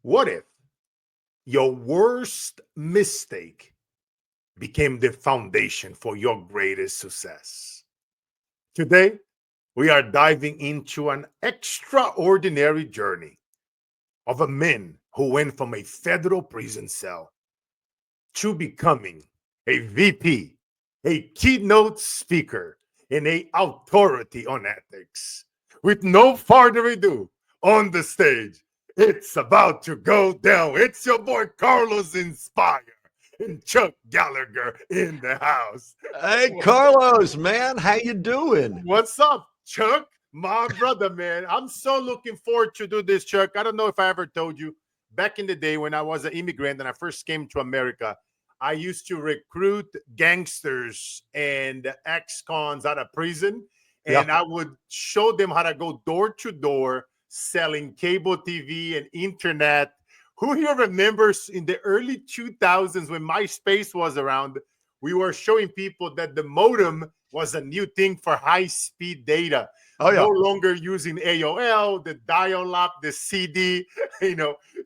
What if your worst mistake became the foundation for your greatest success? Today, we are diving into an extraordinary journey of a man who went from a federal prison cell to becoming a VP, a keynote speaker, and a authority on ethics. With no further ado, on the stage, it's about to go down. It's your boy Carlos Inspire and Chuck Gallagher in the house. Hey, Carlos, man, how you doing? What's up, Chuck? My brother, man. I'm so looking forward to do this, Chuck. I don't know if I ever told you, back in the day when I was an immigrant and I first came to America, I used to recruit gangsters and ex-cons out of prison, and I would show them how to go door to door selling cable TV and internet. Who here remembers in the early 2000s when MySpace was around, we were showing people that the modem was a new thing for high-speed data. No longer using AOL, the dial-up, the CD,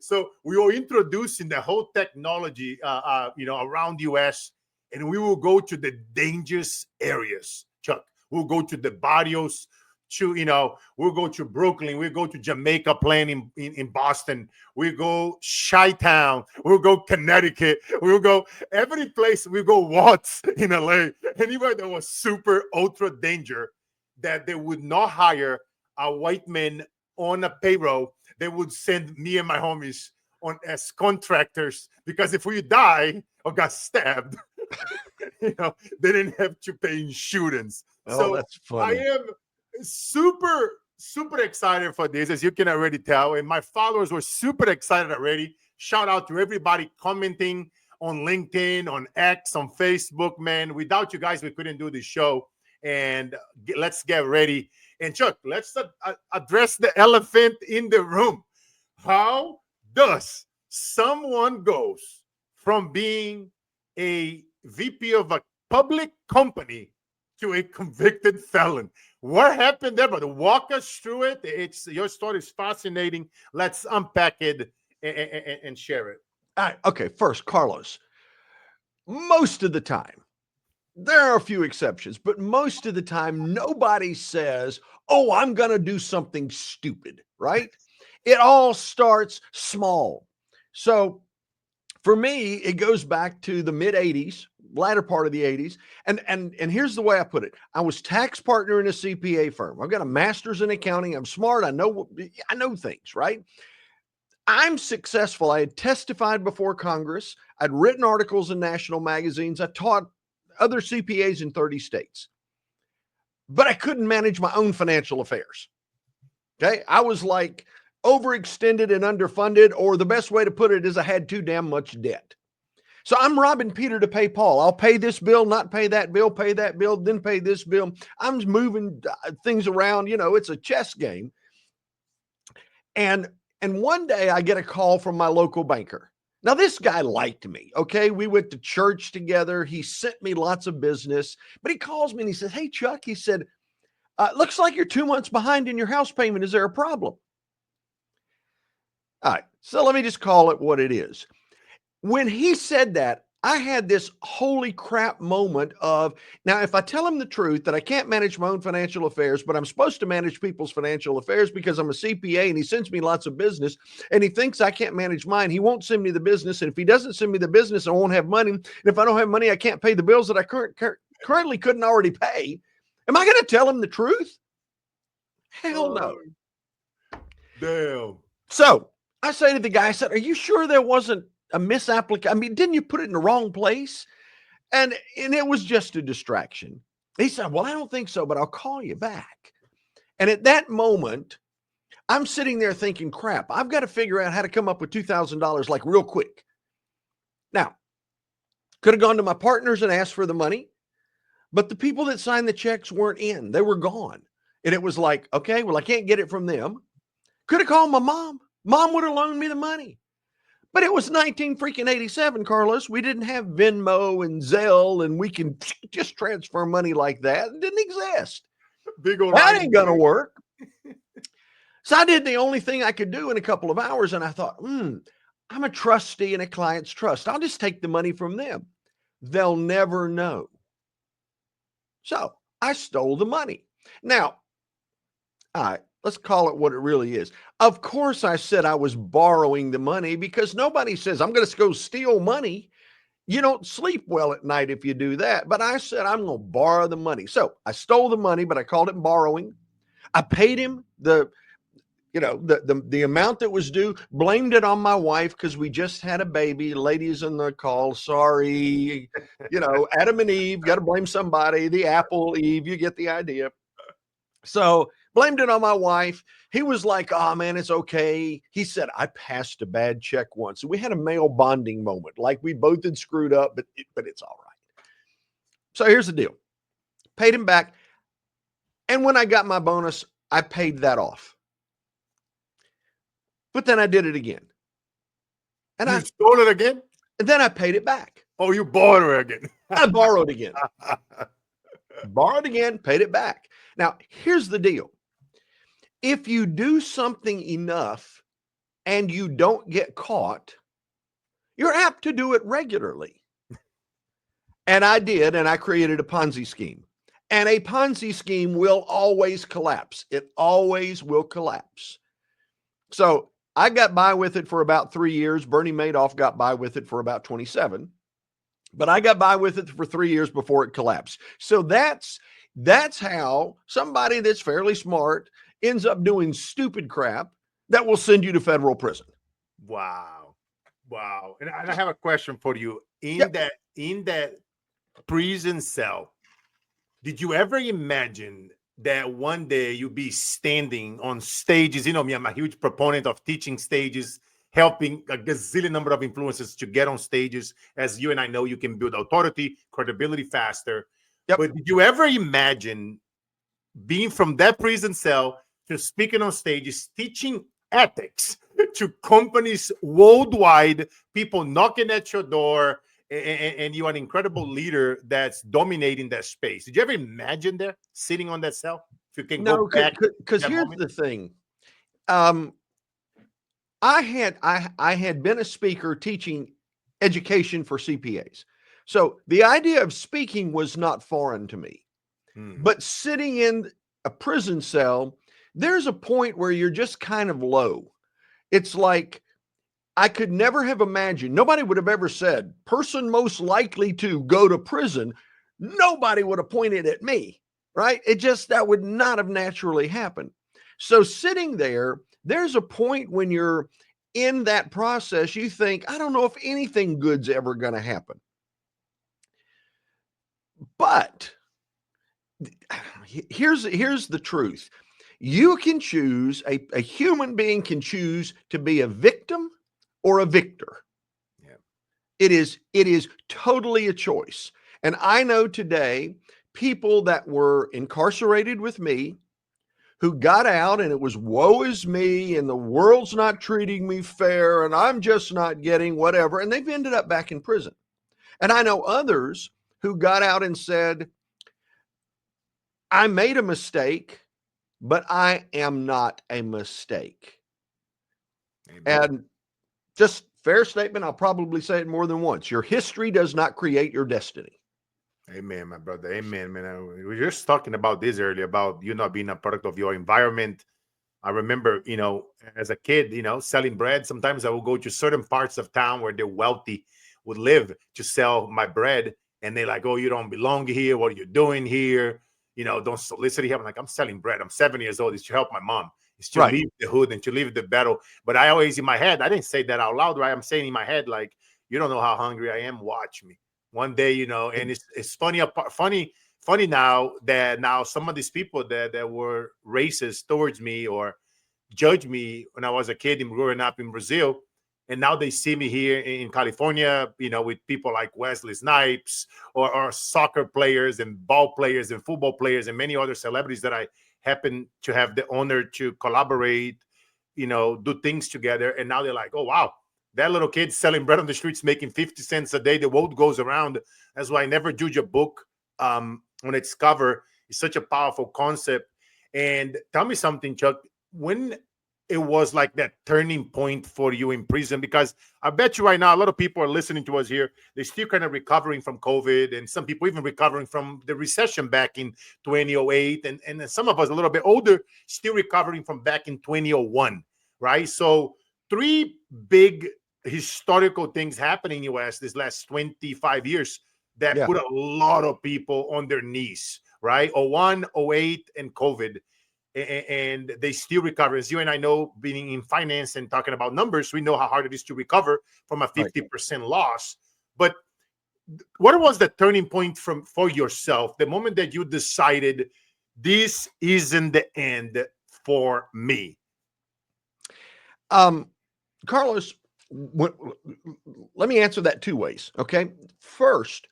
So we were introducing the whole technology, around US, and we will go to the dangerous areas, Chuck. We'll go to the barrios, we'll go to Brooklyn, we'll go to Jamaica Plain in Boston, we'll go Chi-Town, we'll go Connecticut, we'll go every place, we'll go Watts in LA, anywhere that was super ultra danger, that they would not hire a white man on a payroll. They would send me and my homies on as contractors, because if we die or got stabbed, they didn't have to pay insurance. So that's funny. I am super excited for this, as you can already tell, and my followers were super excited already. Shout out to everybody commenting on LinkedIn, on X, on Facebook, man. Without you guys, we couldn't do this show. And let's get ready. And Chuck, let's address the elephant in the room. How does someone goes from being a VP of a public company to a convicted felon? What happened there? But walk us through it. Your story is fascinating. Let's unpack it and share it. All right. Okay. First, Carlos, most of the time, there are a few exceptions, but most of the time, nobody says, oh, I'm going to do something stupid, right? It all starts small. So for me, it goes back to the mid 80s, latter part of the 80s. And here's the way I put it. I was tax partner in a CPA firm. I've got a master's in accounting. I'm smart. I know things, right? I'm successful. I had testified before Congress. I'd written articles in national magazines. I taught other CPAs in 30 states, but I couldn't manage my own financial affairs. Okay. I was like overextended and underfunded, or the best way to put it is I had too damn much debt. So I'm robbing Peter to pay Paul. I'll pay this bill, not pay that bill, then pay this bill. I'm moving things around. It's a chess game. And one day I get a call from my local banker. Now, this guy liked me, okay? We went to church together. He sent me lots of business, but he calls me and he says, hey, Chuck, he said, looks like you're 2 months behind in your house payment. Is there a problem? All right, so let me just call it what it is. When he said that, I had this holy crap moment of, now, if I tell him the truth that I can't manage my own financial affairs, but I'm supposed to manage people's financial affairs because I'm a CPA and he sends me lots of business and he thinks I can't manage mine, he won't send me the business. And if he doesn't send me the business, I won't have money. And if I don't have money, I can't pay the bills that I currently couldn't already pay. Am I going to tell him the truth? Hell no. Damn. So I say to the guy, I said, are you sure there wasn't a misapplication? I mean, didn't you put it in the wrong place? And it was just a distraction. He said, well, I don't think so, but I'll call you back. And at that moment, I'm sitting there thinking, crap, I've got to figure out how to come up with $2,000 like real quick. Now, could have gone to my partners and asked for the money, but the people that signed the checks weren't in. They were gone. And it was like, okay, well, I can't get it from them. Could have called my mom. Mom would have loaned me the money. But it was 1987, Carlos. We didn't have Venmo and Zelle, and we can just transfer money like that. It didn't exist. Big old that ain't going to work. So I did the only thing I could do in a couple of hours. And I thought, I'm a trustee in a client's trust. I'll just take the money from them. They'll never know. So I stole the money. Now, all right, let's call it what it really is. Of course, I said I was borrowing the money because nobody says, I'm going to go steal money. You don't sleep well at night if you do that. But I said, I'm going to borrow the money. So I stole the money, but I called it borrowing. I paid him the amount that was due, blamed it on my wife because we just had a baby. Ladies in the call, sorry. Adam and Eve, got to blame somebody. The apple, Eve, you get the idea. So blamed it on my wife. He was like, oh man, it's okay. He said, I passed a bad check once. We had a male bonding moment. Like we both had screwed up, but it's all right. So here's the deal. Paid him back. And when I got my bonus, I paid that off. But then I did it again. And You stole it again? And then I paid it back. Oh, you borrowed it again. I borrowed again. Borrowed again, paid it back. Now, here's the deal. If you do something enough and you don't get caught, you're apt to do it regularly. And I did, and I created a Ponzi scheme. And a Ponzi scheme will always collapse. It always will collapse. So I got by with it for about 3 years. Bernie Madoff got by with it for about 27. But I got by with it for 3 years before it collapsed. So that's how somebody that's fairly smart ends up doing stupid crap that will send you to federal prison. Wow. And I have a question for you. In that prison cell, did you ever imagine that one day you'd be standing on stages? You know me, I'm a huge proponent of teaching stages, helping a gazillion number of influencers to get on stages. As you and I know, you can build authority, credibility faster. Yep. But did you ever imagine being from that prison cell to speaking on stages, teaching ethics to companies worldwide, people knocking at your door, and you're an incredible leader that's dominating that space? Did you ever imagine that, sitting on that cell? If you can go back, because here's the thing. I had been a speaker teaching education for CPAs. So the idea of speaking was not foreign to me. But sitting in a prison cell, there's a point where you're just kind of low. It's like, I could never have imagined, nobody would have ever said, person most likely to go to prison. Nobody would have pointed at me, right? That would not have naturally happened. So sitting there, there's a point when you're in that process, you think, I don't know if anything good's ever going to happen. But here's the truth. You can choose, a human being can choose to be a victim or a victor. Yeah. It is totally a choice. And I know today people that were incarcerated with me who got out and it was woe is me and the world's not treating me fair and I'm just not getting whatever. And they've ended up back in prison. And I know others who got out and said, I made a mistake, but I am not a mistake. Amen. And just fair statement, I'll probably say it more than once. Your history does not create your destiny. Amen, my brother. Amen, man. We were just talking about this earlier, about you not being a product of your environment. I remember, as a kid, selling bread. Sometimes I would go to certain parts of town where the wealthy would live to sell my bread. And they're like, oh, you don't belong here. What are you doing here? Don't solicit here. I'm like, I'm selling bread. I'm 7 years old. It's to help my mom. It's to leave the hood and to leave the battle. But I always, in my head, I didn't say that out loud, right? I'm saying in my head, like, you don't know how hungry I am. Watch me. One day, and it's funny now that some of these people that were racist towards me or judged me when I was a kid and growing up in Brazil, and now they see me here in California, with people like Wesley Snipes or soccer players and ball players and football players and many other celebrities that I happen to have the honor to collaborate, do things together. And now they're like, oh, wow, that little kid selling bread on the streets, making 50 cents a day. The world goes around. That's why I never judge a book on its cover. It's such a powerful concept. And tell me something, Chuck, when it was like that turning point for you in prison? Because I bet you right now, a lot of people are listening to us here. They're still kind of recovering from COVID, and some people even recovering from the recession back in 2008. And then some of us a little bit older, still recovering from back in 2001, right? So three big historical things happening in US this last 25 years that Yeah. put a lot of people on their knees, right? '01, '08, and COVID. And they still recover. As you and I know, being in finance and talking about numbers, we know how hard it is to recover from a Right. 50% loss. But what was the turning point for yourself, the moment that you decided this isn't the end for me? Carlos, let me answer that two ways. Okay. First,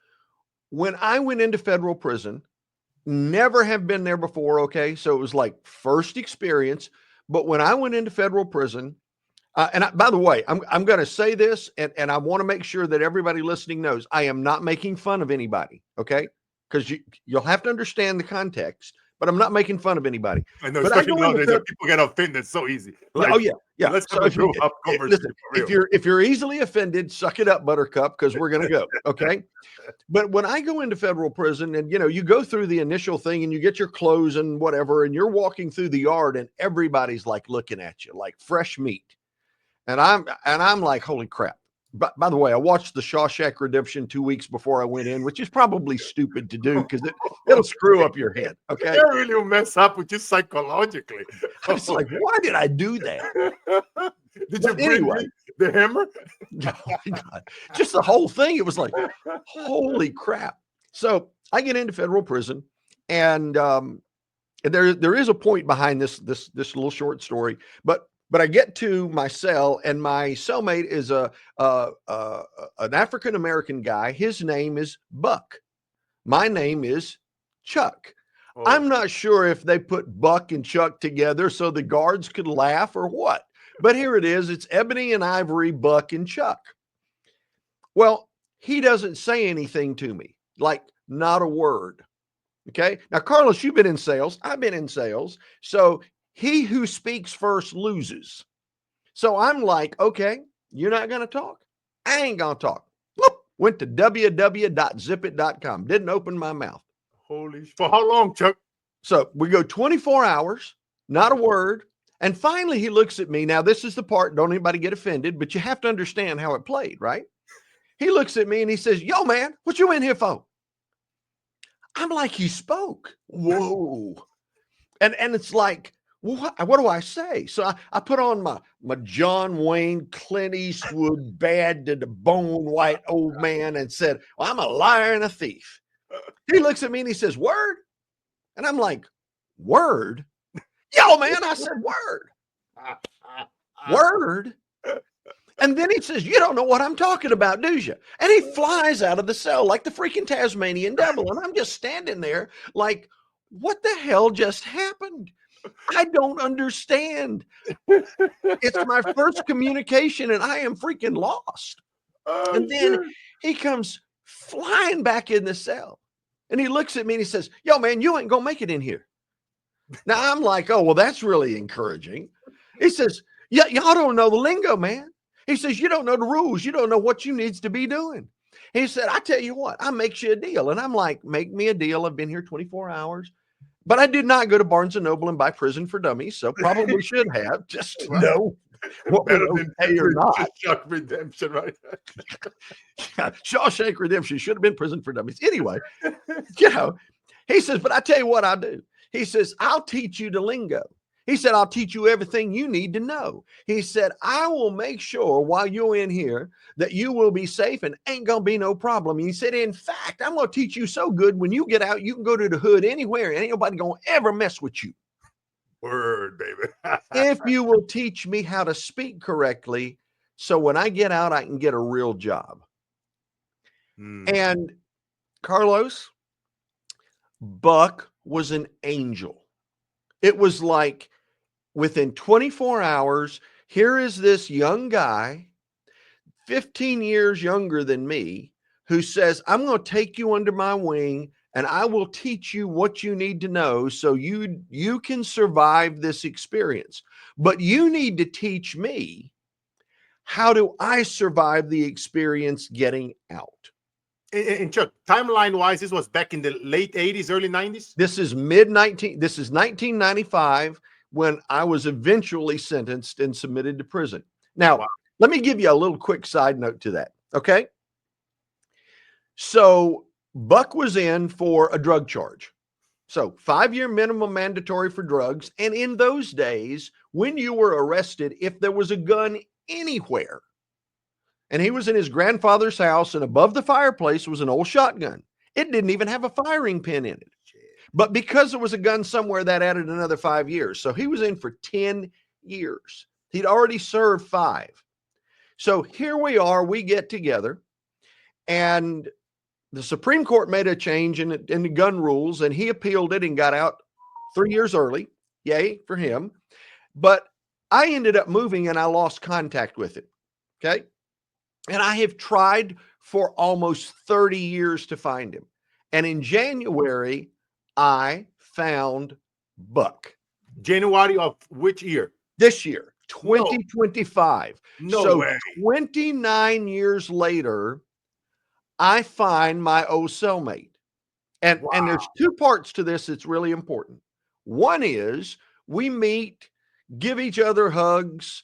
when I went into federal prison, never have been there before. Okay. So it was like first experience. But when I went into federal prison, by the way, I'm going to say this, and I want to make sure that everybody listening knows I am not making fun of anybody. Okay. Because you'll have to understand the context, but I'm not making fun of anybody. I know, But I especially go into nowadays, that people get offended so easy. Like, oh yeah, yeah. let's have So a if you grow up conversation. listen, For real. if you're easily offended, suck it up, Buttercup, because we're gonna go. Okay. But when I go into federal prison, and you go through the initial thing, and you get your clothes and whatever, and you're walking through the yard, and everybody's like looking at you like fresh meat, and I'm like, holy crap. But by the way, I watched the Shawshank Redemption 2 weeks before I went in, which is probably stupid to do because it'll screw up your head. Okay. It really will mess up with you psychologically. I was like, why did I do that? Did you But bring anyway, me the hammer? oh my God, just the whole thing. It was like, holy crap. So I get into federal prison, and there is a point behind this little short story, but I get to my cell, and my cellmate is an African American guy. His name is Buck. My name is Chuck. Oh, I'm not sure if they put Buck and Chuck together so the guards could laugh or what, but here it is. It's Ebony and Ivory, Buck and Chuck. Well, he doesn't say anything to me, like not a word. Okay. Now, Carlos, you've been in sales. I've been in sales. So he who speaks first loses. So I'm like, okay, you're not going to talk. I ain't going to talk. Whoop, went to www.zipit.com. Didn't open my mouth. for how long, Chuck? So we go 24 hours, not a word. And finally he looks at me. Now, this is the part, don't anybody get offended, but you have to understand how it played, right? He looks at me and he says, yo, man, what you in here for? I'm like, he spoke. Whoa. And it's like, what do I say? So I put on my John Wayne, Clint Eastwood, bad to the bone white old man, and said, well, I'm a liar and a thief. He looks at me and he says, word? And I'm like, word? Yo, man, I said, word. Word? And then he says, you don't know what I'm talking about, do you? And he flies out of the cell like the freaking Tasmanian devil. And I'm just standing there like, what the hell just happened? I don't understand. It's my first communication and I am freaking lost. Oh, And then he comes flying back in the cell and he looks at me and he says, yo, man, you ain't going to make it in here. Now I'm like, oh, well, that's really encouraging. He says, yeah, y'all don't know the lingo, man. He says, you don't know the rules. You don't know what you needs to be doing. He said, I tell you what, I makes you a deal. And I'm like, make me a deal. I've been here 24 hours. But I did not go to Barnes & Noble and buy Prison for Dummies, so probably should have, just to know what was okay or not. Chuck Redemption, right? Shawshank Redemption should have been Prison for Dummies. Anyway, he says, but I tell you what I'll do. He says, I'll teach you the lingo. He said, I'll teach you everything you need to know. He said, I will make sure while you're in here that you will be safe and ain't going to be no problem. He said, in fact, I'm going to teach you so good when you get out, you can go to the hood anywhere and ain't nobody going to ever mess with you. Word, baby. If you will teach me how to speak correctly, so when I get out, I can get a real job. And Carlos, Buck was an angel. It was like within 24 hours, here is this young guy, 15 years younger than me, who says, I'm going to take you under my wing and I will teach you what you need to know so you can survive this experience. but you need to teach me, how do I survive the experience getting out? And Chuck, timeline wise, this was back in the late 80s, early 90s. This is this is 1995, when I was eventually sentenced and submitted to prison. Now, Wow. let me give you a little quick side note to that. Okay. So Buck was in for a drug charge. So 5-year minimum mandatory for drugs. And in those days, when you were arrested, if there was a gun anywhere, and he was in his grandfather's house, and above the fireplace was an old shotgun. It didn't even have a firing pin in it. But because there was a gun somewhere, that added another 5 years. So he was in for 10 years. He'd already served 5. So here we are, we get together, and the Supreme Court made a change in the gun rules, and he appealed it and got out 3 years early. Yay for him. But I ended up moving, and I lost contact with him. Okay. And I have tried for almost 30 years to find him. And in January, I found Buck. January of which year? This year, 2025. No So way. 29 years later, I find my old cellmate. And there's 2 parts to this that's really important. One is we meet, give each other hugs,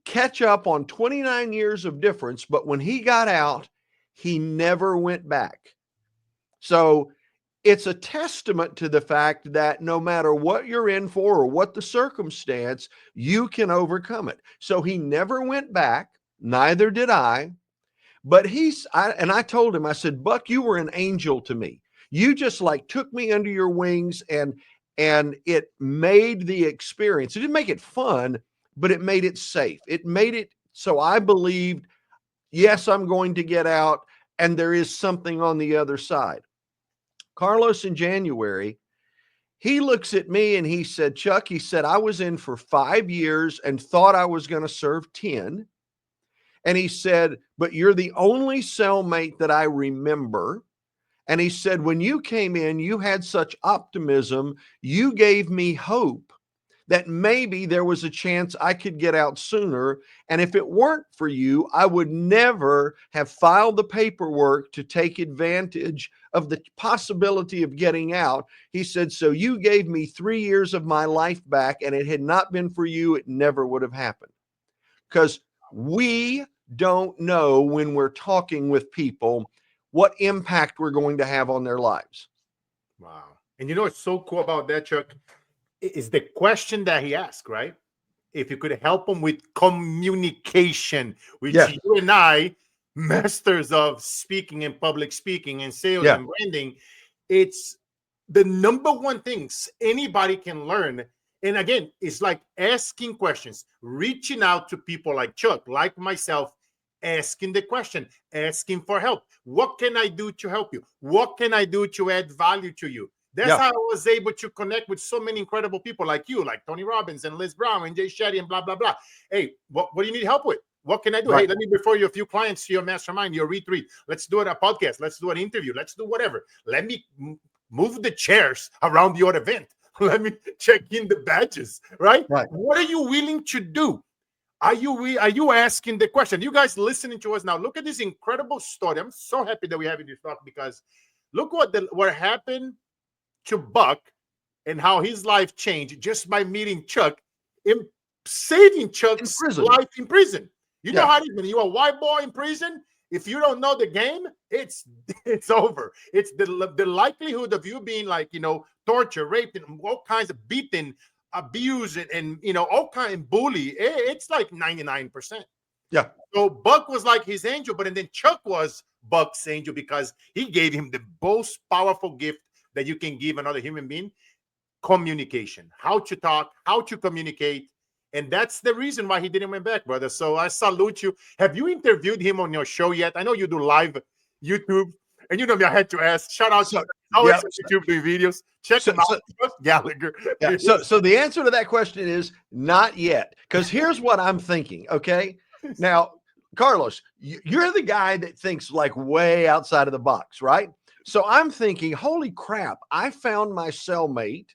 catch up on 29 years of difference. But when he got out, he never went back. So it's a testament to the fact that no matter what you're in for or what the circumstance, you can overcome it. So he never went back. Neither did I. But I told him, I said, Buck, you were an angel to me. You just like took me under your wings, and it made the experience. It didn't make it fun, but it made it safe. It made it so I believed, yes, I'm going to get out, and there is something on the other side. Carlos, in January, he looks at me and he said, Chuck, he said, I was in for 5 years and thought I was going to serve 10. And he said, but you're the only cellmate that I remember. And he said, when you came in, you had such optimism. You gave me hope that maybe there was a chance I could get out sooner. And if it weren't for you, I would never have filed the paperwork to take advantage of the possibility of getting out. He said, so you gave me 3 years of my life back, and it had not been for you, it never would have happened. Because we don't know, when we're talking with people, what impact we're going to have on their lives. Wow. And you know what's so cool about that, Chuck, is the question that he asked, right? If you could help him with communication, which you and I, masters of speaking and public speaking and sales and branding, it's the number one things anybody can learn. And again, it's like asking questions, reaching out to people like Chuck, like myself, asking the question, asking for help. What can I do to help you? What can I do to add value to you? That's how I was able to connect with so many incredible people like you, like Tony Robbins and Liz Brown and Jay Shetty and blah, blah, blah. Hey, what do you need help with? What can I do? Hey, let me refer you a few clients to your mastermind, your retreat. Let's do it a podcast. Let's do an interview. Let's do whatever. Let me move the chairs around your event. Let me check in the badges, right? What are you willing to do? Are you asking the question? You guys listening to us now, look at this incredible story. I'm so happy that we have this talk, because look what happened to Buck and how his life changed just by meeting Chuck, in saving Chuck's life in prison. You know how it is when you're a white boy in prison. If you don't know the game, it's over. It's the likelihood of you being tortured, raped, and all kinds of beaten, abused, and all kinds of bully. It's like 99%. Yeah. So Buck was like his angel, but then Chuck was Buck's angel, because he gave him the most powerful gift that you can give another human being: communication. How to talk, how to communicate. And that's the reason why he didn't went back, brother. So I salute you. Have you interviewed him on your show yet? I know you do live YouTube, and I had to ask. Shout out to always YouTube videos. Check them out. Gallagher. So the answer to that question is not yet, because here's what I'm thinking. Okay, now, Carlos, you're the guy that thinks like way outside of the box, right? So I'm thinking, holy crap, I found my cellmate.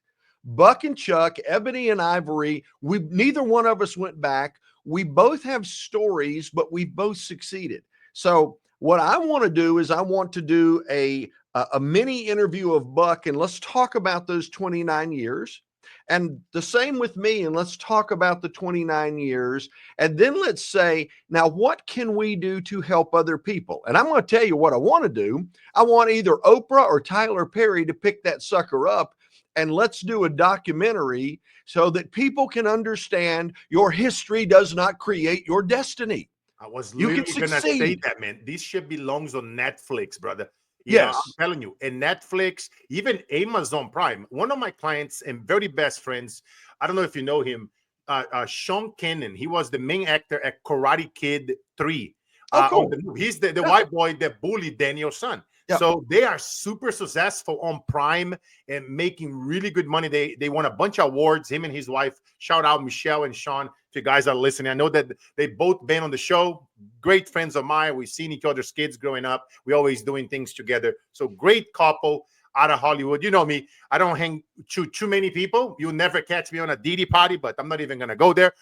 Buck and Chuck, Ebony and Ivory, neither one of us went back. We both have stories, but we both succeeded. So what I want to do is I want to do a mini interview of Buck, and let's talk about those 29 years. And the same with me, and let's talk about the 29 years. And then let's say, now what can we do to help other people? And I'm going to tell you what I want to do. I want either Oprah or Tyler Perry to pick that sucker up, and let's do a documentary so that people can understand your history does not create your destiny. I was You can literally gonna say succeed. that, man. This shit belongs on Netflix, brother. I'm Yes. telling you, and Netflix, even Amazon Prime. One of my clients and very best friends, I don't know if you know him, Sean Kennan. He was the main actor at Karate Kid 3. Oh, cool. He's the white boy that bullied Daniel's son. Yeah. So they are super successful on Prime and making really good money. They won a bunch of awards, him and his wife. Shout out Michelle and Sean, if you guys are listening. I know that they both been on the show. Great friends of mine. We've seen each other's kids growing up. We always doing things together. So great couple out of Hollywood. You know me. I don't hang too many people. You'll never catch me on a Didi party, but I'm not even going to go there,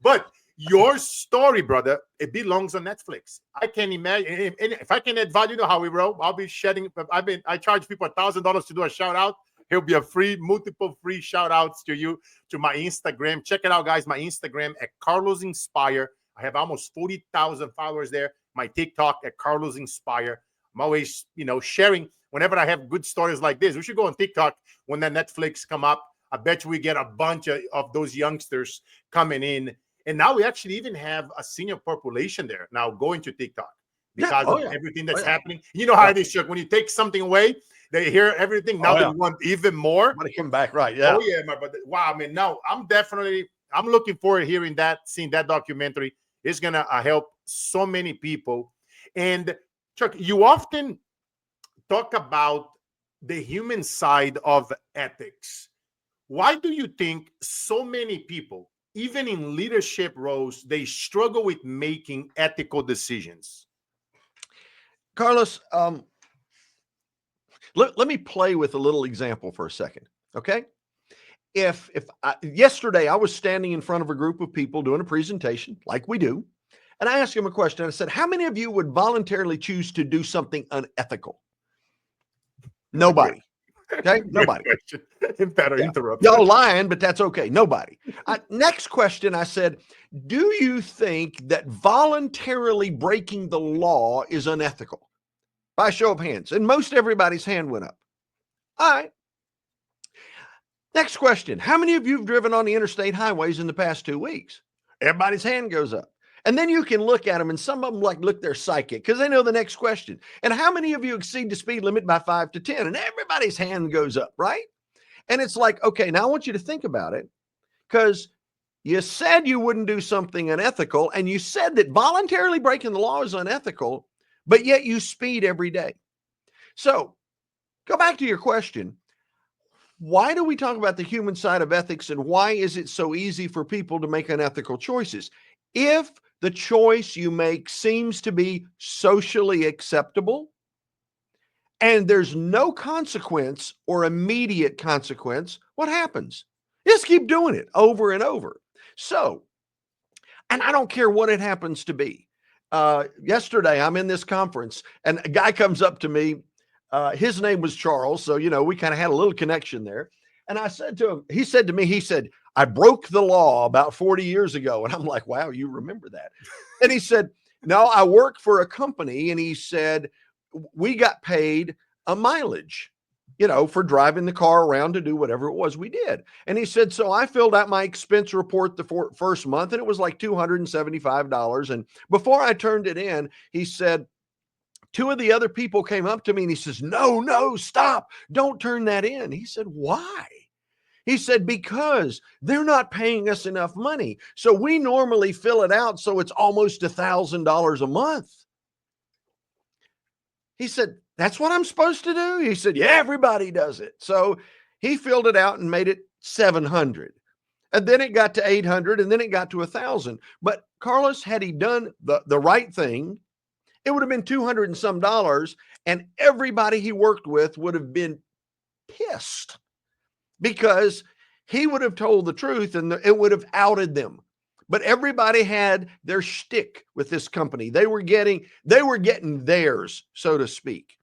But your story, brother, it belongs on Netflix. I can imagine if I can add value to how we roll, I'll be shedding. I charge people $1,000 to do a shout out. He'll be multiple free shout outs to you, to my Instagram. Check it out, guys. My Instagram at Carlos Inspire. I have almost 40,000 followers there. My TikTok at Carlos Inspire. I'm always, sharing whenever I have good stories like this. We should go on TikTok when that Netflix come up. I bet you we get a bunch of those youngsters coming in. And now we actually even have a senior population there now going to TikTok because of everything that's happening. You know how it is, Chuck. When you take something away, they hear everything. Now they want even more. Want to come back, right? Yeah. Oh, yeah, my brother. Wow, man. No, I'm looking forward to seeing that documentary. It's going to help so many people. And Chuck, you often talk about the human side of ethics. Why do you think so many people, even in leadership roles, they struggle with making ethical decisions? Carlos, let me play with a little example for a second, okay? Yesterday I was standing in front of a group of people doing a presentation like we do, and I asked them a question. I said, how many of you would voluntarily choose to do something unethical? Nobody. Okay, nobody. Better interrupt. Y'all lying, but that's okay. Nobody. Next question, I said, do you think that voluntarily breaking the law is unethical? By show of hands. And most everybody's hand went up. All right. Next question. How many of you have driven on the interstate highways in the past 2 weeks? Everybody's hand goes up. And then you can look at them, and some of them look they're psychic because they know the next question. And how many of you exceed the speed limit by 5 to 10? And everybody's hand goes up, right? And it's like, okay, now I want you to think about it, because you said you wouldn't do something unethical, and you said that voluntarily breaking the law is unethical, but yet you speed every day. So go back to your question. Why do we talk about the human side of ethics, and why is it so easy for people to make unethical choices? If the choice you make seems to be socially acceptable and there's no consequence or immediate consequence, what happens? Just keep doing it over and over. So, and I don't care what it happens to be. Yesterday, I'm in this conference and a guy comes up to me. His name was Charles. So, we kind of had a little connection there. And I said to him, he said to me, I broke the law about 40 years ago. And I'm like, wow, you remember that? And he said, no, I work for a company. And he said, we got paid a mileage, for driving the car around to do whatever it was we did. And he said, so I filled out my expense report the first month, and it was like $275. And before I turned it in, he said, two of the other people came up to me and he says, no, stop. Don't turn that in. He said, why? He said, because they're not paying us enough money. So we normally fill it out so it's almost $1,000 a month. He said, that's what I'm supposed to do? He said, yeah, everybody does it. So he filled it out and made it 700. And then it got to 800, and then it got to 1,000. But Carlos, had he done the right thing, it would have been 200 and some dollars, and everybody he worked with would have been pissed because he would have told the truth and it would have outed them. But everybody had their shtick with this company. They were getting theirs, so to speak.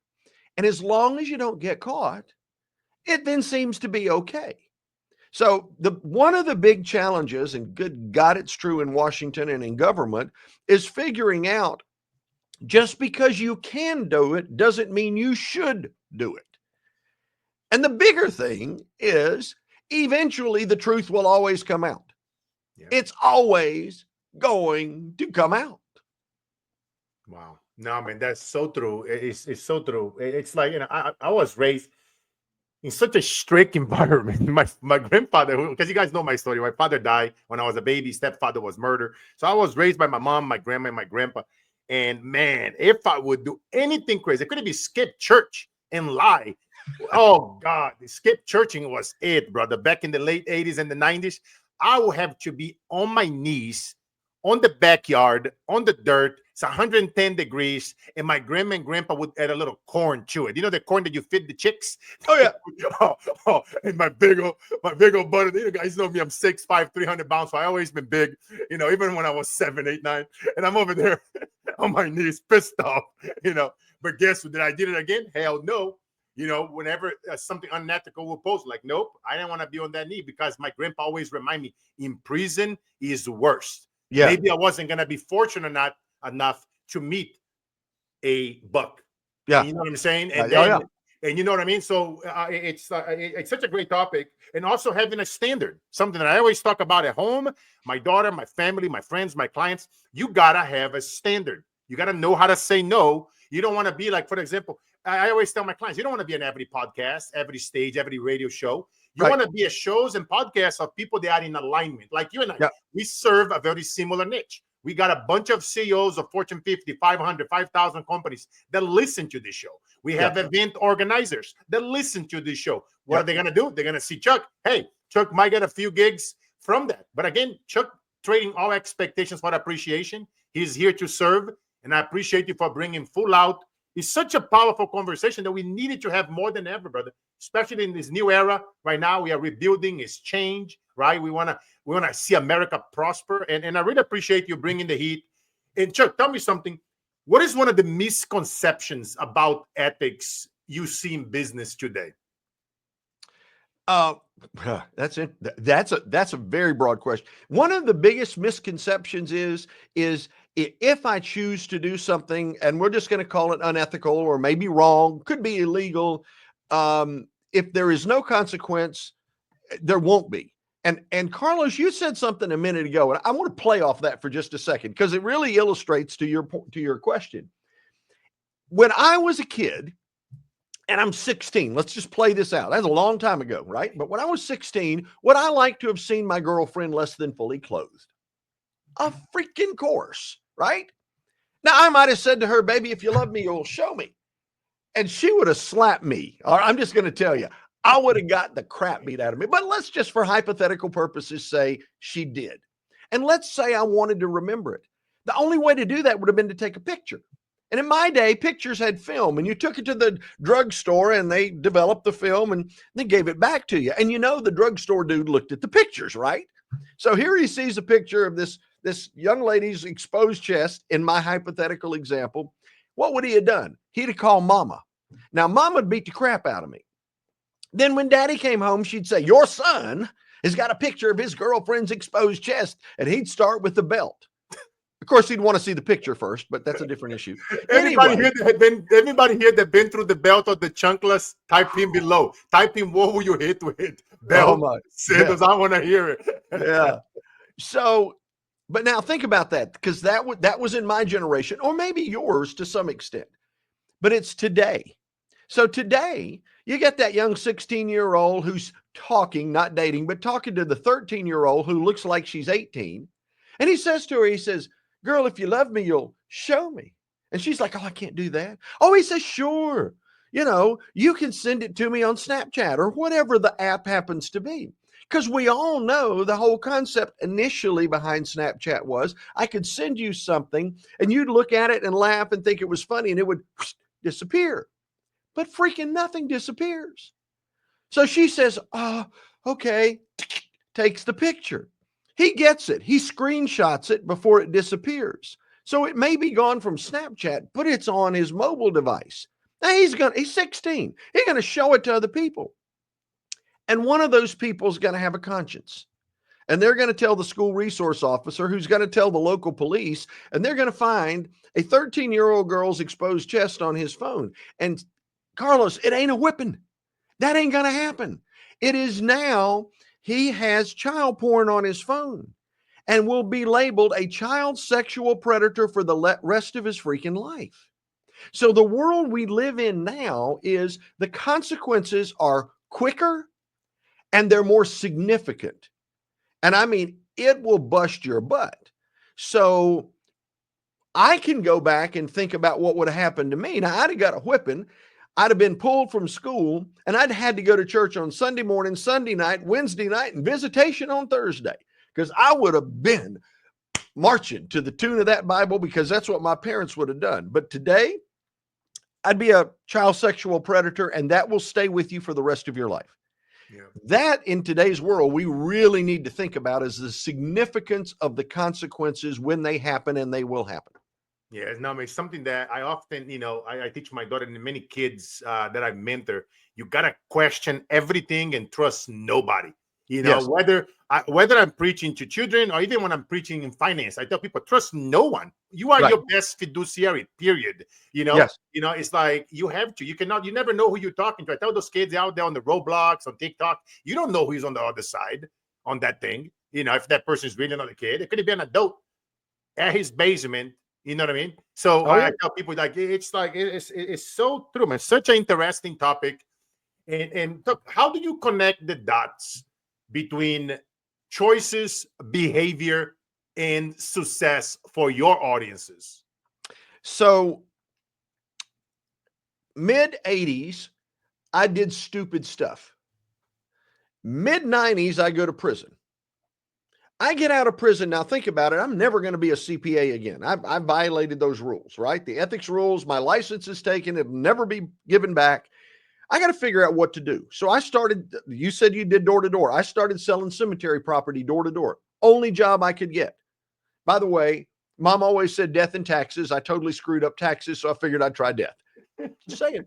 And as long as you don't get caught, it then seems to be okay. So one of the big challenges, and good God, it's true in Washington and in government, is figuring out just because you can do it doesn't mean you should do it. And the bigger thing is eventually the truth will always come out. Yeah. It's always going to come out. Wow. No, man, that's so true. It's so true. It's like, I was raised in such a strict environment. My grandfather, because you guys know my story, my father died when I was a baby. Stepfather was murdered. So I was raised by my mom, my grandma, and my grandpa. And man, if I would do anything crazy, it could be skip church and lie. Oh God, the skip churching was it, brother. Back in the late 80s and the 90s, I would have to be on my knees on the backyard, on the dirt. It's 110 degrees, and my grandma and grandpa would add a little corn to it. You know the corn that you feed the chicks? Oh yeah. And my big old buddy. You guys know me. I'm 6'5", 300 pounds. So I always been big. Even when I was 7, 8, 9, and I'm over there on my knees, pissed off. But guess what? Did I did it again? Hell no. Whenever something unethical will post, like, nope, I didn't want to be on that knee, because my grandpa always remind me, in prison is worse. Yeah. Maybe I wasn't going to be fortunate enough to meet a buck. Yeah. You know what I'm saying? And then, and you know what I mean? So it's such a great topic. And also having a standard, something that I always talk about at home, my daughter, my family, my friends, my clients. You got to have a standard. You got to know how to say no. You don't want to be like, for example, I always tell my clients, you don't want to be on every podcast, every stage, every radio show. You want to be a shows and podcasts of people that are in alignment. Like you and I, we serve a very similar niche. We got a bunch of CEOs of Fortune 50, 500, 5,000 companies that listen to this show. We have event organizers that listen to this show. What are they going to do? They're going to see Chuck. Hey, Chuck might get a few gigs from that. But again, Chuck trading all expectations for appreciation. He's here to serve. And I appreciate you for bringing full out. It's such a powerful conversation that we needed to have more than ever, brother. Especially in this new era. Right now, we are rebuilding. It's change, right? We want to see America prosper. And I really appreciate you bringing the heat. And Chuck, tell me something. What is one of the misconceptions about ethics you see in business today? That's it. That's a very broad question. One of the biggest misconceptions is if I choose to do something, and we're just going to call it unethical or maybe wrong, could be illegal. If there is no consequence, there won't be. And Carlos, you said something a minute ago, and I want to play off that for just a second, because it really illustrates to your question. When I was a kid, and I'm 16, let's just play this out. That's a long time ago, right? But when I was 16, would I like to have seen my girlfriend less than fully clothed? Of freaking course, right? Now, I might have said to her, baby, if you love me, you'll show me. And she would have slapped me. Or I'm just going to tell you, I would have got the crap beat out of me. But let's just, for hypothetical purposes, say she did. And let's say I wanted to remember it. The only way to do that would have been to take a picture. And in my day, pictures had film, and you took it to the drugstore and they developed the film and they gave it back to you. And the drugstore dude looked at the pictures, right? So here he sees a picture of this young lady's exposed chest in my hypothetical example. What would he have done? He'd have called mama. Now, mama would beat the crap out of me. Then when daddy came home, she'd say, your son has got a picture of his girlfriend's exposed chest, and he'd start with the belt. Of course, he'd want to see the picture first, but that's a different issue. Everybody here that been through the belt or the chunkless, type in below. Type in what were you hit with? Belt. Oh Sandals, I want to hear it. Yeah. So, but now think about that, because that was in my generation, or maybe yours to some extent. But it's today. So today, you get that young 16-year-old who's talking, not dating, but talking to the 13-year-old who looks like she's 18. And he says to her, he says, girl, if you love me, you'll show me. And she's like, oh, I can't do that. Oh, he says, sure. You can send it to me on Snapchat or whatever the app happens to be. Because we all know the whole concept initially behind Snapchat was I could send you something and you'd look at it and laugh and think it was funny and it would disappear. But freaking nothing disappears. So she says, okay, takes the picture. He gets it. He screenshots it before it disappears. So it may be gone from Snapchat, but it's on his mobile device. Now he's 16. He's going to show it to other people. And one of those people is going to have a conscience. And they're going to tell the school resource officer, who's going to tell the local police, and they're going to find a 13-year-old girl's exposed chest on his phone. And Carlos, it ain't a whipping. That ain't going to happen. It is now he has child porn on his phone and will be labeled a child sexual predator for the rest of his freaking life. So the world we live in now is the consequences are quicker and they're more significant. And I mean, it will bust your butt. So I can go back and think about what would have happened to me. Now, I'd have got a whipping. I'd have been pulled from school, and I'd had to go to church on Sunday morning, Sunday night, Wednesday night, and visitation on Thursday, because I would have been marching to the tune of that Bible, because that's what my parents would have done. But today, I'd be a child sexual predator, and that will stay with you for the rest of your life. Yeah. That in today's world, we really need to think about is the significance of the consequences when they happen, and they will happen. Yeah, no, it's something that I often, I teach my daughter and many kids that I mentor. You gotta question everything and trust nobody. Yes. whether I'm preaching to children or even when I'm preaching in finance, I tell people trust no one. You are your best fiduciary. Period. Yes. It's like you have to. You cannot. You never know who you're talking to. I tell those kids out there on the Roblox, on TikTok, you don't know who's on the other side on that thing. If that person is really another kid, it could be an adult at his basement. You know what I mean? So I tell people like it's so true, man. Such an interesting topic. And look, how do you connect the dots between choices, behavior, and success for your audiences? So mid 80s, I did stupid stuff. Mid 90s, I go to prison. I get out of prison. Now think about it. I'm never going to be a CPA again. I violated those rules, right? The ethics rules, my license is taken. It'll never be given back. I got to figure out what to do. So I started, you said you did door to door. I started selling cemetery property door to door. Only job I could get. By the way, Mom always said death and taxes. I totally screwed up taxes, so I figured I'd try death. Just saying.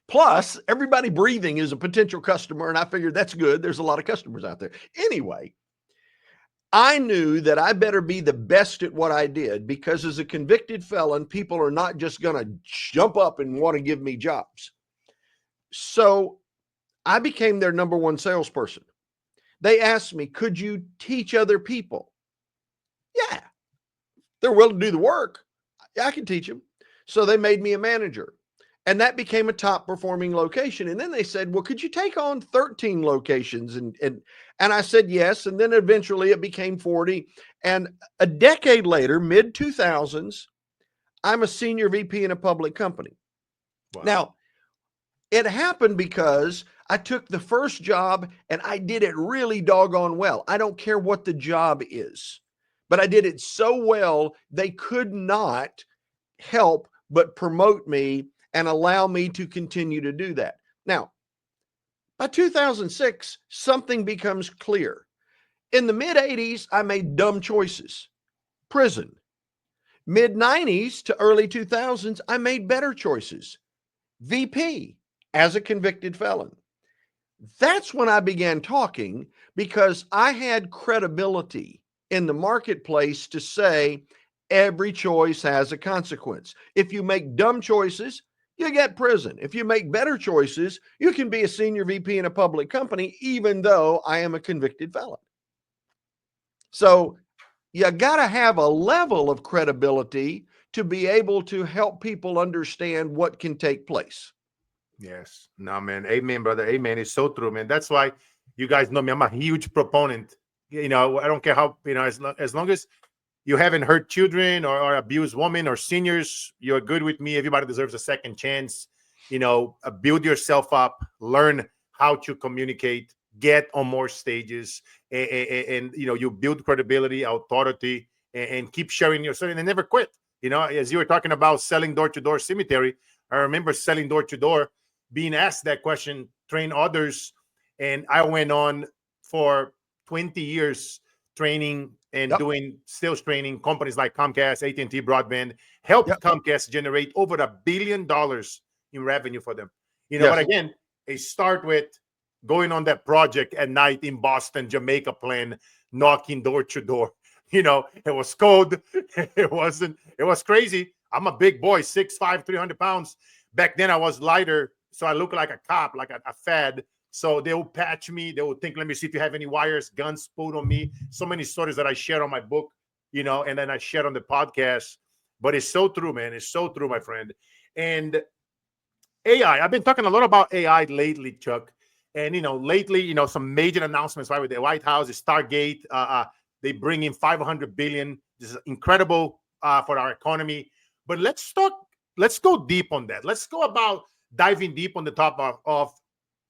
Plus, everybody breathing is a potential customer, and I figured that's good. There's a lot of customers out there. Anyway, I knew that I better be the best at what I did, because as a convicted felon, people are not just going to jump up and want to give me jobs. So I became their number one salesperson. They asked me, could you teach other people? Yeah. They're willing to do the work. I can teach them. So they made me a manager. And that became a top performing location. And then they said, well, could you take on 13 locations? And I said, yes. And then eventually it became 40. And a decade later, mid 2000s, I'm a senior VP in a public company. Wow. Now, it happened because I took the first job and I did it really doggone well. I don't care what the job is, but I did it so well, they could not help but promote me and allow me to continue to do that. Now, by 2006, something becomes clear. In the mid 80s, I made dumb choices. Prison. Mid 90s to early 2000s, I made better choices. VP as a convicted felon. That's when I began talking, because I had credibility in the marketplace to say every choice has a consequence. If you make dumb choices, you get prison. If you make better choices, you can be a senior VP in a public company, even though I am a convicted felon. So you got to have a level of credibility to be able to help people understand what can take place. Yes. No, man. Amen, brother. Amen. It's so true, man. That's why you guys know me. I'm a huge proponent. I don't care how, as long as you haven't hurt children or abused women or seniors, you're good with me. Everybody deserves a second chance. Build yourself up, learn how to communicate, get on more stages, and you build credibility, authority, and keep sharing your story and never quit. As you were talking about selling door-to-door cemetery, I remember selling door-to-door, being asked that question train others. And I went on for 20 years training and Yep. doing sales training. Companies like Comcast, AT&T Broadband helped Yep. Comcast generate over $1 billion in revenue for them. But Yes. again, they start with going on that project at night in Boston, Jamaica plan, knocking door to door. It was cold. It was crazy. I'm a big boy, 6'5", 300 pounds. Back then I was lighter, so I look like a cop, like a fad. So they will patch me. They will think, let me see if you have any wires, guns pulled on me. So many stories that I share on my book, and then I share on the podcast. But it's so true, man. It's so true, my friend. And AI, I've been talking a lot about AI lately, Chuck. And, lately, some major announcements, right, with the White House, Stargate, they bring in 500 billion. This is incredible for our economy. But let's go deep on that. Let's go about diving deep on the top of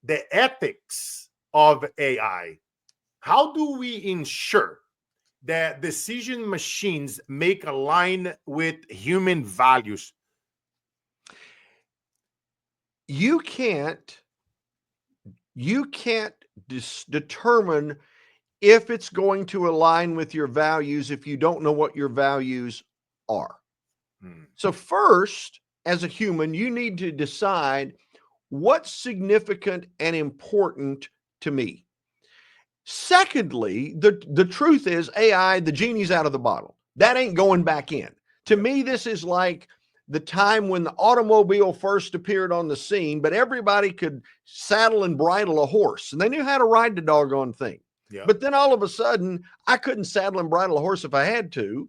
the ethics of AI. How do we ensure that decision machines make align with human values? You can't determine if it's going to align with your values if you don't know what your values are. So first, as a human, you need to decide what's significant and important to me. Secondly, the truth is AI, the genie's out of the bottle. That ain't going back in. To me, this is like the time when the automobile first appeared on the scene, but everybody could saddle and bridle a horse, and they knew how to ride the doggone thing. Yeah. But then all of a sudden, I couldn't saddle and bridle a horse if I had to,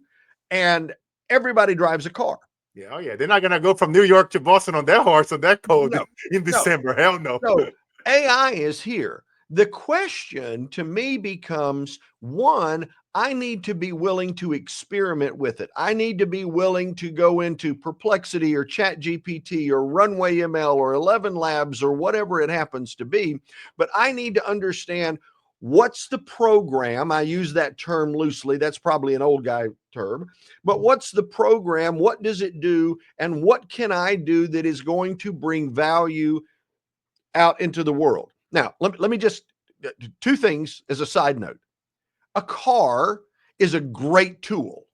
and everybody drives a car. Yeah, oh yeah. They're not gonna go from New York to Boston on that horse on that cold in December. Hell no. So AI is here. The question to me becomes, one, I need to be willing to experiment with it. I need to be willing to go into Perplexity or ChatGPT or Runway ML or 11 Labs or whatever it happens to be. But I need to understand what's the program. I use that term loosely. That's probably an old guy term. But what's the program? What does it do? And what can I do that is going to bring value out into the world? Now, let me just, two things as a side note. A car is a great tool.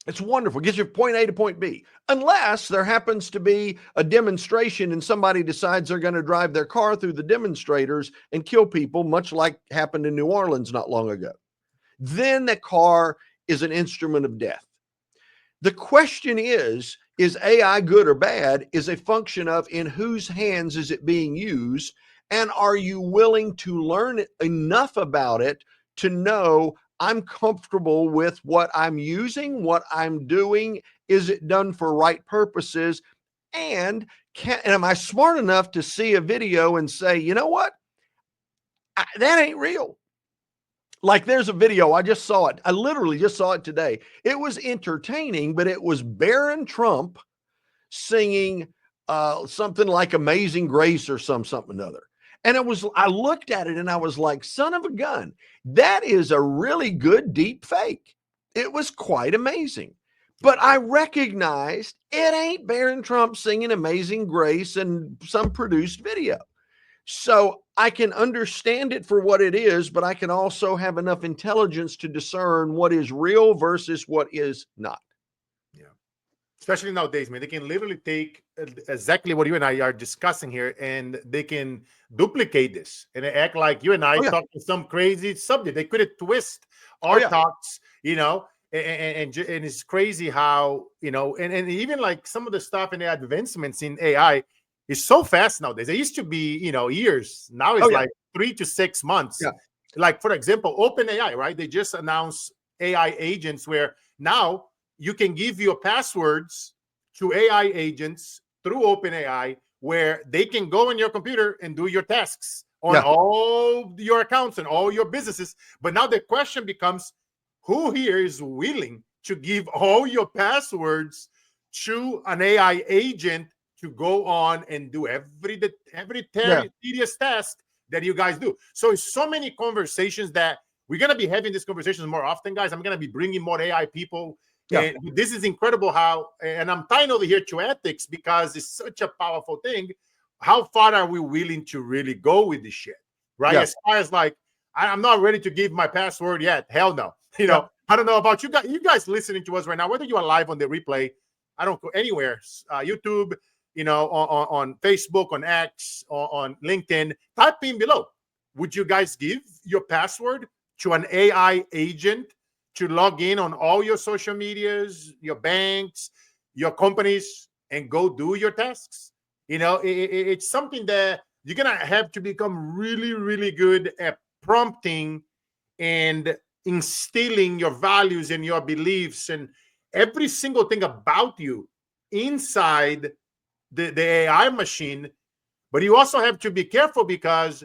It's wonderful. It gets you from point A to point B. Unless there happens to be a demonstration and somebody decides they're going to drive their car through the demonstrators and kill people, much like happened in New Orleans not long ago. Then the car is an instrument of death. The question is AI good or bad is a function of in whose hands is it being used, and are you willing to learn enough about it to know I'm comfortable with what I'm using, what I'm doing, is it done for right purposes, and am I smart enough to see a video and say, you know what, that ain't real. Like there's a video, I just saw it. I literally just saw it today. It was entertaining, but it was Barron Trump singing something like Amazing Grace or something other. And I looked at it and I was like, son of a gun, that is a really good deep fake. It was quite amazing. But I recognized it ain't Barron Trump singing Amazing Grace and some produced video. So I can understand it for what it is, but I can also have enough intelligence to discern what is real versus what is not. Yeah. Especially nowadays, man, they can literally take exactly what you and I are discussing here, and they can duplicate this and act like you and I talking some crazy subject. They could twist our talks, and it's crazy how, and even like some of the stuff and the advancements in AI is so fast nowadays. It used to be, years. Now it's like 3 to 6 months. Yeah. Like, for example, OpenAI, right? They just announced AI agents where now you can give your passwords to AI agents through OpenAI, where they can go on your computer and do your tasks on all your accounts and all your businesses. But now the question becomes, who here is willing to give all your passwords to an AI agent to go on and do every tedious task that you guys do? So it's so many conversations that we're going to be having these conversations more often, guys. I'm going to be bringing more AI people. And this is incredible how, and I'm tying over here to ethics because it's such a powerful thing, how far are we willing to really go with this shit, right? Yeah. As far as like, I'm not ready to give my password yet. Hell no. Yeah. I don't know about you guys. You guys listening to us right now, whether you are live on the replay, I don't go anywhere. YouTube, on Facebook, on X, on LinkedIn. Type in below. Would you guys give your password to an AI agent to log in on all your social medias, your banks, your companies, and go do your tasks? It's something that you're gonna have to become really, really good at prompting and instilling your values and your beliefs and every single thing about you inside the AI machine. But you also have to be careful, because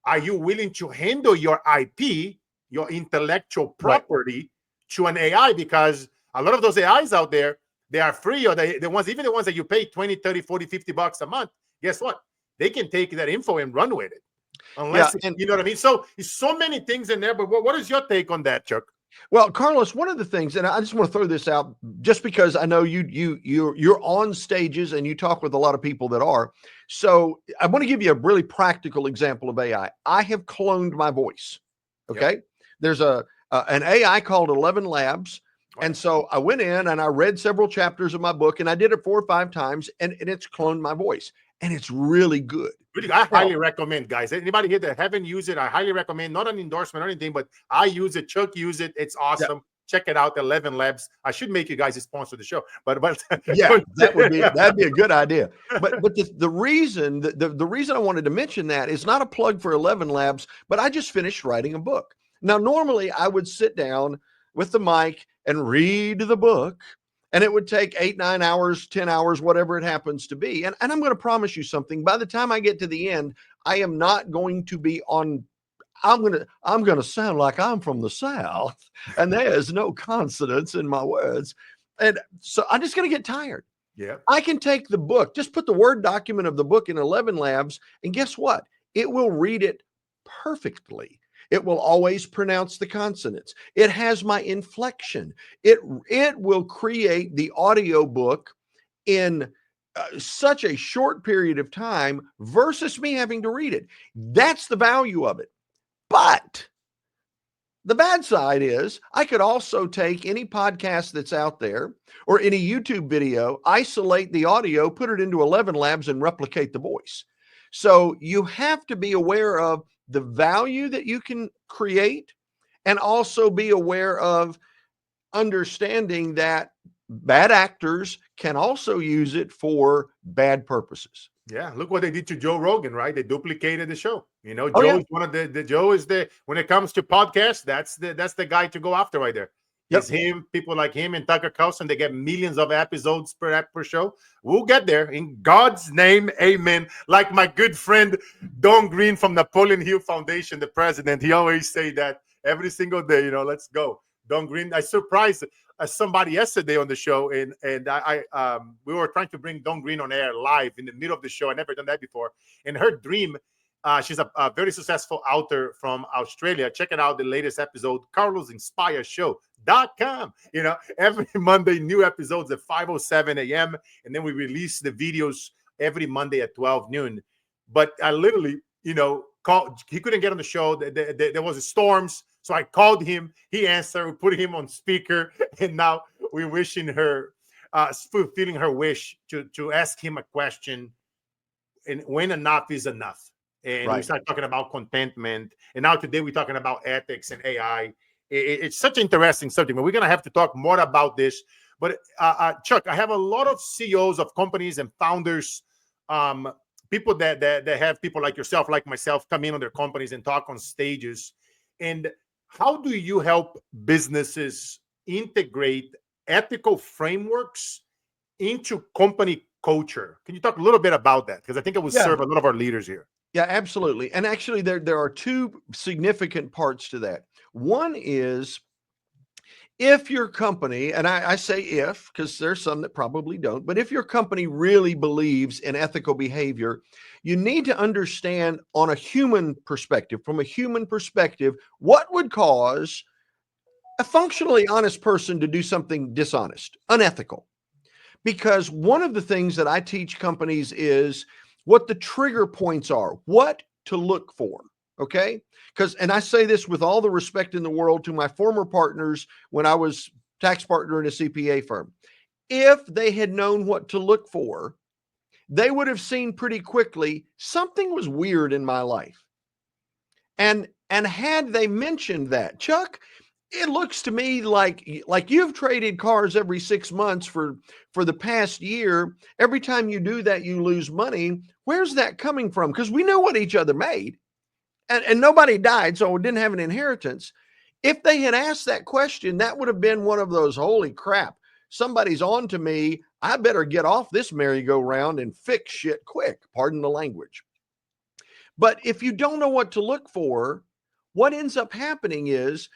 are you willing to handle your IP, your intellectual Right. property, to an AI? Because a lot of those AIs out there, they are free, or the ones, even the ones that you pay 20, 30, 40, $50 a month. Guess what? They can take that info and run with it. Yeah. Unless, And you know what I mean? So it's so many things in there, but what is your take on that, Chuck? well, Carlos, one of the things, and I just want to throw this out, just because I know you're on stages and you talk with a lot of people that are. So I want to give you a really practical example of AI. I have cloned my voice. Yep. Okay, there's an AI called 11 Labs. Right. And so I went in and I read several chapters of my book, and I did it 4 or 5 times, and it's cloned my voice, and it's really good. Really, I Now, highly recommend, guys. Anybody here that haven't used it, I highly recommend. Not an endorsement or anything, but I use it. Chuck use it. It's awesome. Check it out. 11 Labs. I should make you guys sponsor the show, but yeah, that'd be a good idea. But the reason the reason I wanted to mention that is not a plug for 11 Labs, but I just finished writing a book. Now, normally I would sit down with the mic and read the book, and it would take 8, 9 hours, 10 hours, whatever it happens to be. And I'm going to promise you something. By the time I get to the end, I am not going to be on. I'm gonna sound like I'm from the South, and there's no consonants in my words, and so I'm just gonna get tired. Yeah. I can take the book, just put the Word document of the book in 11 Labs, and guess what? It will read it perfectly. It will always pronounce the consonants. It has my inflection. It will create the audio book in such a short period of time versus me having to read it. That's the value of it. But the bad side is I could also take any podcast that's out there or any YouTube video, isolate the audio, put it into 11 Labs, and replicate the voice. So you have to be aware of the value that you can create, and also be aware of understanding that bad actors can also use it for bad purposes. Yeah, look what they did to Joe Rogan, right? They duplicated the show. Oh, yeah. Joe's one of the Joe is the, when it comes to podcasts, that's the guy to go after right there. Yep. It's him, people like him and Tucker Carlson. They get millions of episodes per show. We'll get there in God's name, amen. Like my good friend Don Green from Napoleon Hill Foundation, the president, he always say that every single day. Let's go, Don Green. I surprised somebody yesterday on the show, and we were trying to bring Don Green on air live in the middle of the show. I never done that before. And her dream, she's a very successful author from Australia. Check it out, the latest episode, carlosinspireshow.com. Every Monday, new episodes at 5:07 a.m. And then we release the videos every Monday at 12 noon. But I literally, called. He couldn't get on the show. There was storms. So I called him. He answered. We put him on speaker. And now we're wishing her, fulfilling her wish to ask him a question. And when enough is enough. And Right. we start talking about contentment. And now today we're talking about ethics and AI. It's such an interesting subject. But we're going to have to talk more about this. But Chuck, I have a lot of CEOs of companies and founders, people that have people like yourself, like myself, come in on their companies and talk on stages. And how do you help businesses integrate ethical frameworks into company culture? Can you talk a little bit about that? Because I think it would serve a lot of our leaders here. Yeah, absolutely. And actually, there are 2 significant parts to that. One is, if your company, and I say if, because there's some that probably don't, but if your company really believes in ethical behavior, you need to understand on a human perspective, from a human perspective, what would cause a functionally honest person to do something dishonest, unethical. Because one of the things that I teach companies is, what the trigger points are, what to look for. Okay. And I say this with all the respect in the world to my former partners when I was tax partner in a CPA firm. If they had known what to look for, they would have seen pretty quickly something was weird in my life. And had they mentioned that, Chuck, it looks to me like you've traded cars every 6 months for the past year. Every time you do that, you lose money. Where's that coming from? Because we know what each other made, and nobody died, so we didn't have an inheritance. If they had asked that question, that would have been one of those, holy crap, somebody's on to me. I better get off this merry-go-round and fix shit quick. Pardon the language. But if you don't know what to look for, what ends up happening is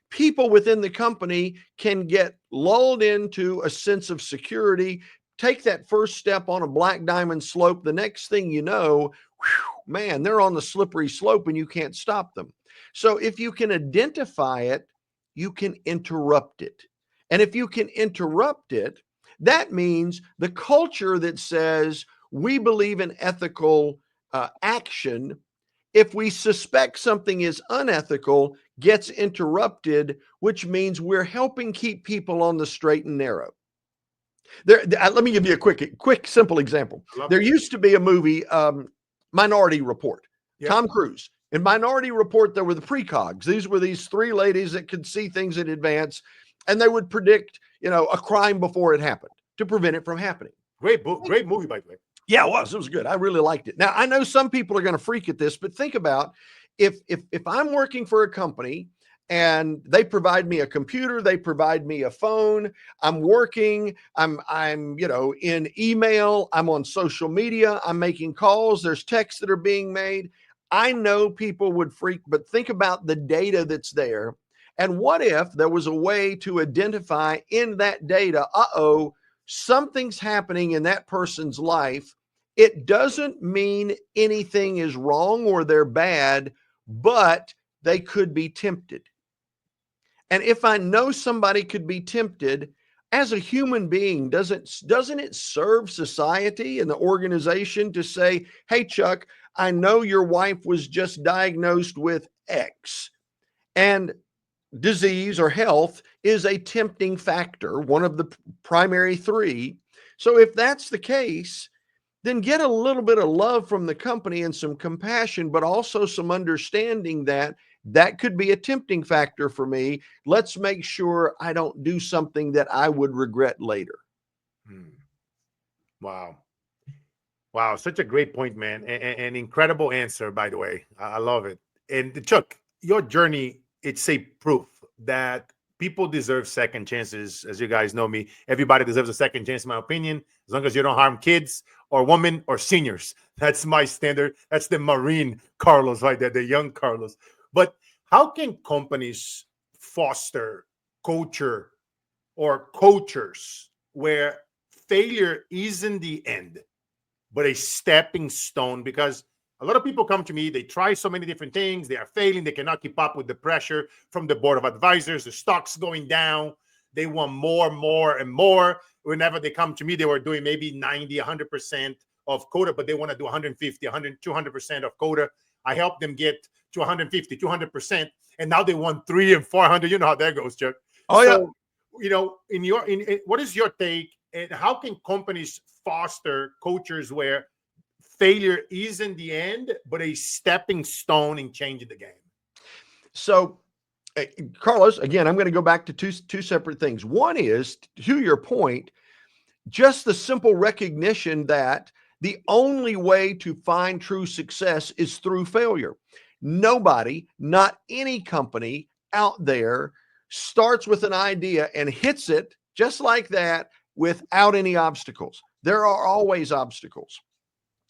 people within the company can get lulled into a sense of security, take that first step on a black diamond slope. The next thing you know, whew, man, they're on the slippery slope and you can't stop them. So if you can identify it, you can interrupt it. And if you can interrupt it, that means the culture that says we believe in ethical action, if we suspect something is unethical, gets interrupted, which means we're helping keep people on the straight and narrow. Let me give you a quick, simple example. There used to be a movie, Minority Report. Yep. Tom Cruise. In Minority Report, there were the precogs. These were these three ladies that could see things in advance, and they would predict, a crime before it happened to prevent it from happening. Great movie, by the way. Yeah, it was good. I really liked it. Now, I know some people are going to freak at this, but think about if I'm working for a company and they provide me a computer, they provide me a phone, I'm working, I'm in email, I'm on social media, I'm making calls, there's texts that are being made. I know people would freak, but think about the data that's there. And what if there was a way to identify in that data, something's happening in that person's life. It doesn't mean anything is wrong or they're bad, but they could be tempted. And if I know somebody could be tempted, as a human being, doesn't it serve society and the organization to say, hey, Chuck, I know your wife was just diagnosed with X, and disease or health is a tempting factor, one of the primary three. So if that's the case, then get a little bit of love from the company and some compassion, but also some understanding that that could be a tempting factor for me. Let's make sure I don't do something that I would regret later. Wow. Such a great point, man. An incredible answer, by the way. I love it. And Chuck, your journey, it's a proof that people deserve second chances. As you guys know me, everybody deserves a second chance, in my opinion, as long as you don't harm kids or women or seniors. That's my standard. That's the Marine Carlos right there, the young Carlos. But how can companies foster culture or cultures where failure isn't the end, but a stepping stone? Because a lot of people come to me, they try so many different things, they are failing, they cannot keep up with the pressure from the board of advisors, the stock's going down, they want more and more. Whenever they come to me, they were doing maybe 90, 100% of quota, but they want to do 150, 100, 200% of quota. I help them get to 150, 200%, and now they want 300 and 400. You know how that goes, Chuck. Oh, so, yeah. What is your take, and how can companies foster cultures where failure isn't the end, but a stepping stone in changing the game? So, Carlos, again, I'm going to go back to two separate things. One is, to your point, just the simple recognition that the only way to find true success is through failure. Nobody, not any company out there, starts with an idea and hits it just like that without any obstacles. There are always obstacles.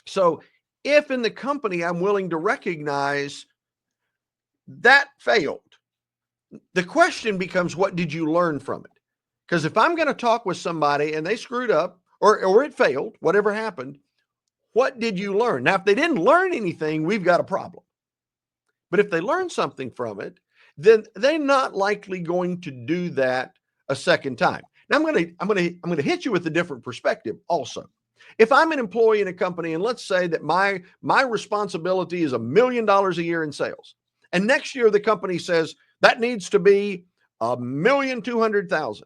So if in the company I'm willing to recognize that failed, the question becomes, what did you learn from it? Because if I'm going to talk with somebody and they screwed up or it failed, whatever happened, what did you learn? Now, if they didn't learn anything, we've got a problem. But if they learn something from it, then they're not likely going to do that a second time. Now, I'm going to hit you with a different perspective also. If I'm an employee in a company, and let's say that my responsibility is $1 million a year in sales, and next year the company says that needs to be 1,200,000,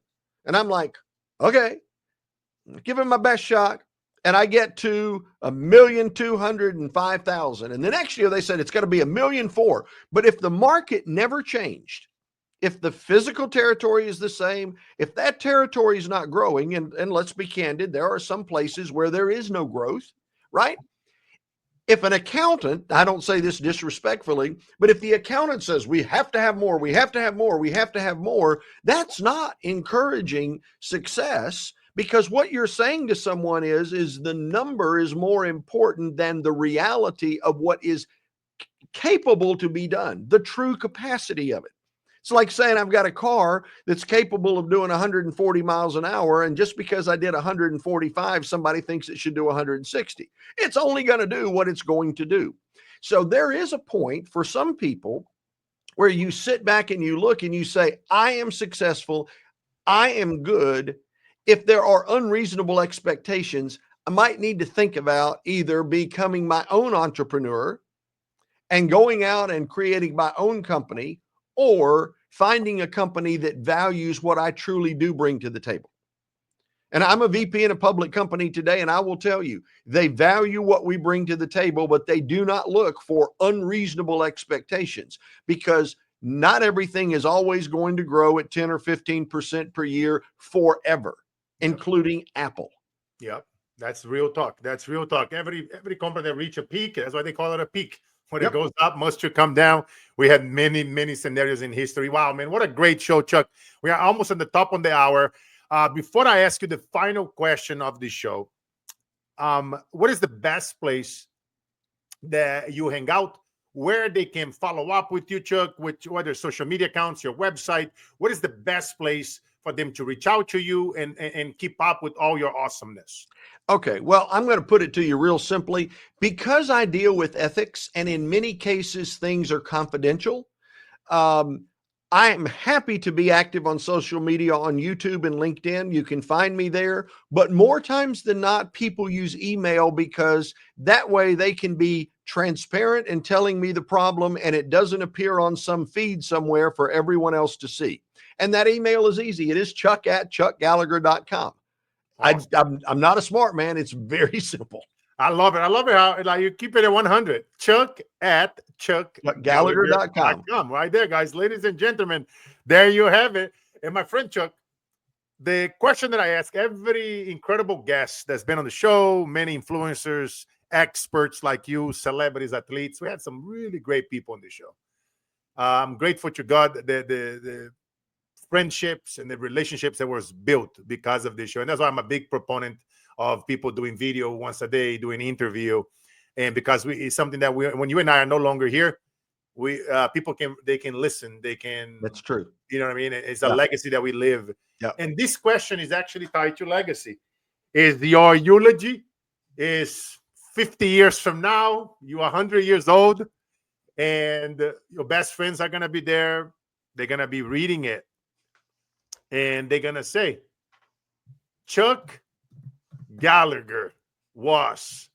and I'm like, okay, give it my best shot, and I get to 1,205,000, and the next year they said it's going to be 1,000,004. But if the market never changed, if the physical territory is the same, if that territory is not growing, and let's be candid, there are some places where there is no growth, right? If an accountant, I don't say this disrespectfully, but if the accountant says we have to have more, we have to have more, we have to have more, that's not encouraging success, because what you're saying to someone is the number is more important than the reality of what is capable to be done, the true capacity of it. It's like saying I've got a car that's capable of doing 140 miles an hour, and just because I did 145, somebody thinks it should do 160. It's only going to do what it's going to do. So there is a point for some people where you sit back and you look and you say, I am successful, I am good. If there are unreasonable expectations, I might need to think about either becoming my own entrepreneur and going out and creating my own company, or finding a company that values what I truly do bring to the table. And I'm a VP in a public company today, and I will tell you, they value what we bring to the table, but they do not look for unreasonable expectations, because not everything is always going to grow at 10 or 15% per year forever, including Apple. Yep. That's real talk. That's real talk. Every company that reach a peak, that's why they call it a peak. When it goes up, must you come down. We had many scenarios in history. Wow, man, what a great show, Chuck. We are almost at the top of the hour. Before I ask you the final question of the show, what is the best place that you hang out, where they can follow up with you, Chuck, with whether social media accounts, your website? What is the best place for them to reach out to you and keep up with all your awesomeness? Okay, well, I'm going to put it to you real simply. Because I deal with ethics, and in many cases things are confidential, I am happy to be active on social media, on YouTube and LinkedIn. You can find me there. But more times than not, people use email, because that way they can be transparent in telling me the problem, and it doesn't appear on some feed somewhere for everyone else to see. And that email is easy. It is chuck@chuckgallagher.com. Awesome. I'm not a smart man. It's very simple. I love it. I love it how like you keep it at 100. Gallagher.com. Chuck@chuckgallagher.com. Right there, guys. Ladies and gentlemen, there you have it. And my friend Chuck, the question that I ask every incredible guest that's been on the show, many influencers, experts like you, celebrities, athletes. We had some really great people on the show. I'm grateful to God the friendships and the relationships that was built because of this show. And that's why I'm a big proponent of people doing video once a day, doing interview. And because it's something that when you and I are no longer here, people can listen. They can. That's true. You know what I mean? It's a legacy that we live. Yeah. And this question is actually tied to legacy. Is your eulogy is 50 years from now, you're 100 years old, and your best friends are going to be there. They're going to be reading it. And they're going to say, Chuck Gallagher was ...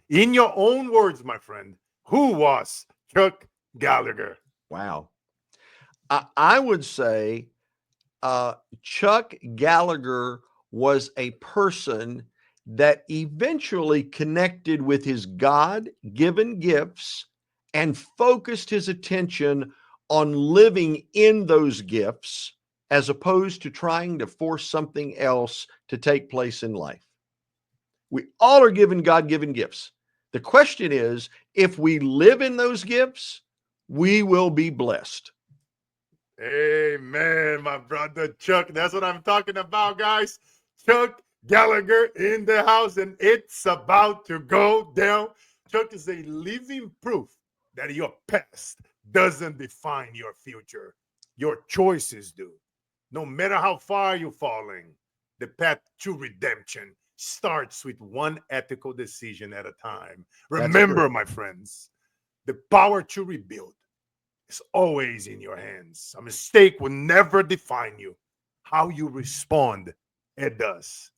In your own words, my friend, who was Chuck Gallagher? Wow. I would say Chuck Gallagher was a person that eventually connected with his God-given gifts and focused his attention on living in those gifts, as opposed to trying to force something else to take place in life. We all are given God-given gifts. The question is, if we live in those gifts, we will be blessed. Amen, my brother Chuck. That's what I'm talking about, guys. Chuck Gallagher in the house, and it's about to go down. Chuck is a living proof that your past doesn't define your future. Your choices do. No matter how far you're falling, the path to redemption starts with one ethical decision at a time. Remember, my friends, the power to rebuild is always in your hands. A mistake will never define you. How you respond, it does.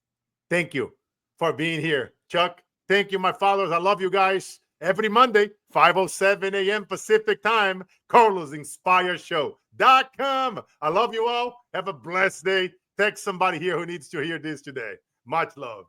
Thank you for being here, Chuck. Thank you, my followers. I love you guys. Every Monday, 5:07 a.m. Pacific time, CarlosInspireShow.com. I love you all. Have a blessed day. Text somebody here who needs to hear this today. Much love.